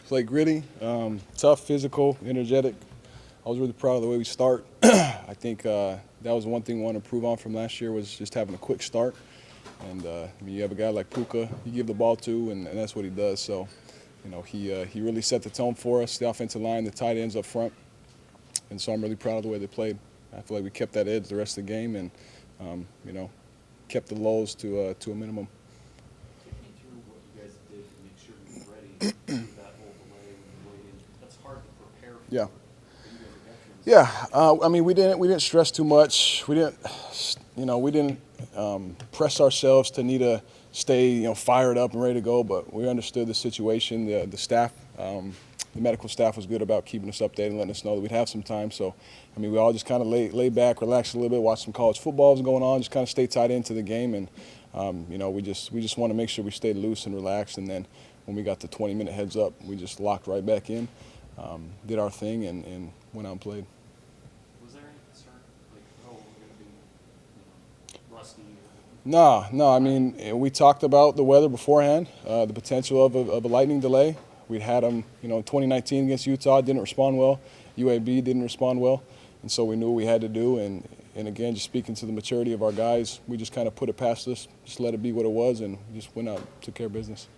Played gritty, tough, physical, energetic. I was really proud of the way we start. I think that was one thing we want to improve on from last year was just having a quick start. And I mean, you have a guy like Puka, you give the ball to, and that's what he does. So, you know, he really set the tone for us, the offensive line, the tight ends up front. And so I'm really proud of the way they played. I feel like we kept that edge the rest of the game and, you know, kept the lows to a minimum. Take me through what you guys did to make sure you were ready through that whole delay when you waited. That's hard to prepare for. Yeah. But you guys are veterans. Yeah, I mean, we didn't stress too much. We didn't press ourselves to need to stay, fired up and ready to go. But we understood the situation. The staff, the medical staff was good about keeping us updated and letting us know that we'd have some time. So, I mean, we all just kind of lay back, relax a little bit, watch some college football was going on, just kind of stay tied into the game, and we just want to make sure we stayed loose and relaxed. And then when we got the 20-minute heads up, we just locked right back in, did our thing, and went out and played. Was there any concern, like, oh, we're going to be rusty? No. I mean, we talked about the weather beforehand, the potential of a lightning delay. We had them, in 2019 against Utah, didn't respond well. UAB didn't respond well. And so we knew what we had to do. And again, just speaking to the maturity of our guys, we just kind of put it past us, just let it be what it was, and just went out, took care of business.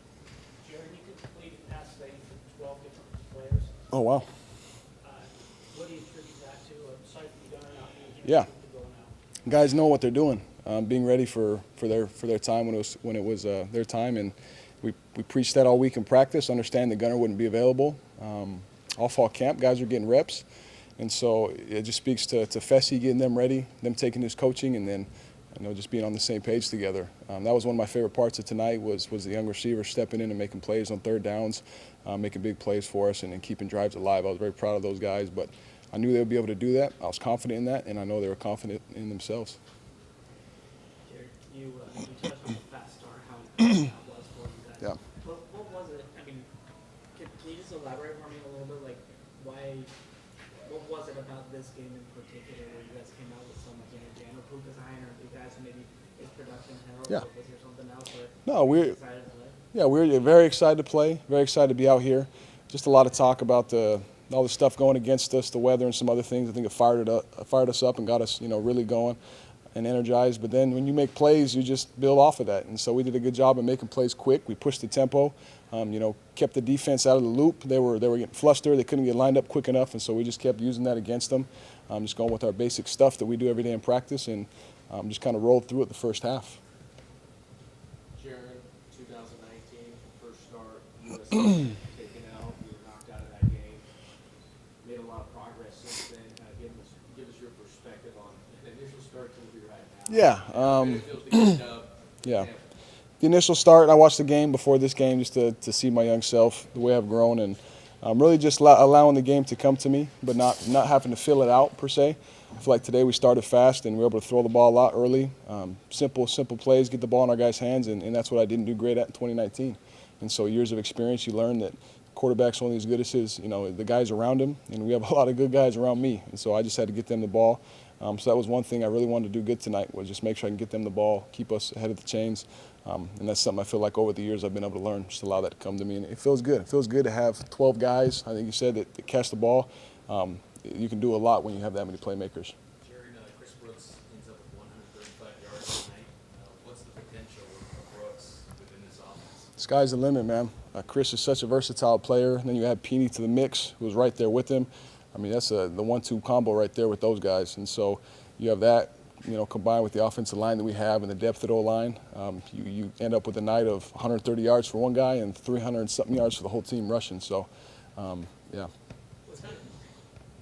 Jaren, you completed pass today for 12 different players. Oh, wow. What do you attribute that to, aside from Gunnar not being Yeah. here to go now? Guys know what they're doing, being ready for their time when it was their time, and we preached that all week in practice. Understand that Gunnar wouldn't be available all fall camp. Guys are getting reps, and so it just speaks to Fessy getting them ready, them taking his coaching, and then just being on the same page together. That was one of my favorite parts of tonight was the young receivers stepping in and making plays on third downs, making big plays for us, and then keeping drives alive. I was very proud of those guys, but I knew they would be able to do that. I was confident in that, and I know they were confident in themselves. Jaren, you touched on the fast start, how that was for you guys. Yeah. What was it? I mean, can you just elaborate for me a little bit, like what was it about this game in particular where you guys came out with so much energy? I know Puka's iron, or you guys maybe his production held, Yeah. or was there something else? Or No, we're excited to play? Yeah, we're very excited to play, very excited to be out here. Just a lot of talk about all the stuff going against us, the weather and some other things. I think it fired us up and got us, really going and energized. But then when you make plays, you just build off of that. And so we did a good job of making plays quick. We pushed the tempo, kept the defense out of the loop. They were getting flustered. They couldn't get lined up quick enough, and so we just kept using that against them. Just going with our basic stuff that we do every day in practice, and just kind of rolled through it the first half. Jaren, 2019, first start, USF taken out, you were knocked out of that game. Made a lot of progress since then. Kind of give us your perspective on the initial start to where you're at now. Yeah. It feels to get a dub. Yeah. The initial start, I watched the game before this game just to see my young self, the way I've grown, and really just allowing the game to come to me, but not having to fill it out per se. I feel like today we started fast and we were able to throw the ball a lot early. Simple plays, get the ball in our guys' hands, and that's what I didn't do great at in 2019. And so years of experience, you learn that quarterback's only as good as the guys around him, and we have a lot of good guys around me. And so I just had to get them the ball. So that was one thing I really wanted to do good tonight, was just make sure I can get them the ball, keep us ahead of the chains. And that's something I feel like over the years I've been able to learn, just allow that to come to me. And it feels good. It feels good to have 12 guys, I think you said, that catch the ball. You can do a lot when you have that many playmakers. Jaren, Chris Brooks ends up with 135 yards tonight. What's the potential of Brooks within this offense? Sky's the limit, man. Chris is such a versatile player. And then you add Peeny to the mix, who was right there with him. I mean, that's the 1-2 combo right there with those guys. And so you have that, combined with the offensive line that we have and the depth at O-line. You end up with a night of 130 yards for one guy and 300-something yards for the whole team rushing. So, yeah. What's kind of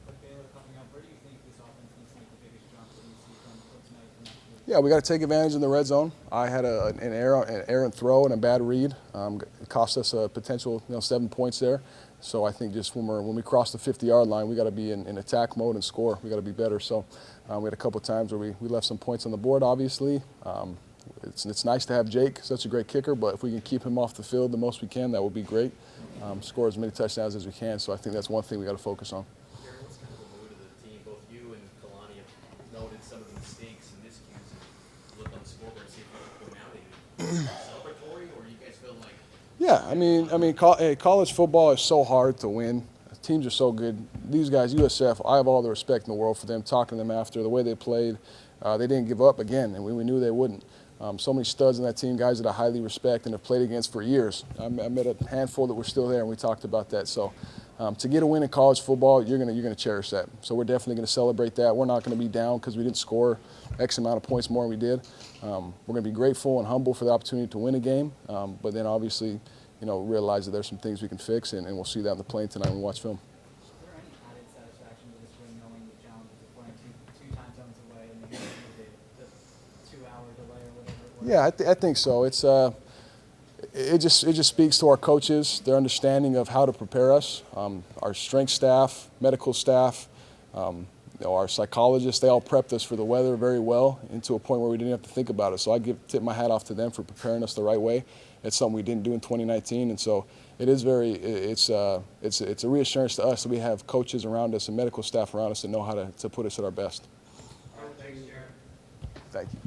with Baylor coming up, where do you think this offense needs to make the biggest jump that you see from tonight and next week? Yeah, we got to take advantage in the red zone. I had an errant throw and a bad read. It cost us a potential 7 points there. So I think just when we cross the 50-yard line, we got to be in attack mode and score. We got to be better. So we had a couple of times where we left some points on the board. Obviously, it's nice to have Jake, such a great kicker. But if we can keep him off the field the most we can, that would be great. Score as many touchdowns as we can. So I think that's one thing we got to focus on. Jaren, what's kind of the mood of the team? Both you and Kalani have noted some of the mistakes and miscues. Look on the scoreboard and see if you can point out any celebratory, or you guys feel like Yeah, college football is so hard to win. Teams are so good. These guys, USF, I have all the respect in the world for them. Talking to them after the way they played, they didn't give up again, and we knew they wouldn't. So many studs in that team, guys that I highly respect and have played against for years. I met a handful that were still there, and we talked about that. So to get a win in college football, you're gonna cherish that. So we're definitely gonna celebrate that. We're not gonna be down because we didn't score X amount of points more than we did. We're gonna be grateful and humble for the opportunity to win a game, but then obviously, realize that there's some things we can fix, and we'll see that on the plane tonight when we watch film. Is there any added satisfaction with this win, knowing the challenges of playing two time zones away and the 2-hour delay or whatever it was? Yeah, I think so. It just speaks to our coaches, their understanding of how to prepare us, our strength staff, medical staff, our psychologists. They all prepped us for the weather very well, and to a point where we didn't have to think about it. So I tip my hat off to them for preparing us the right way. It's something we didn't do in 2019, and so it is it's a reassurance to us that we have coaches around us and medical staff around us that know how to put us at our best. Thanks, Jaren. Thank you.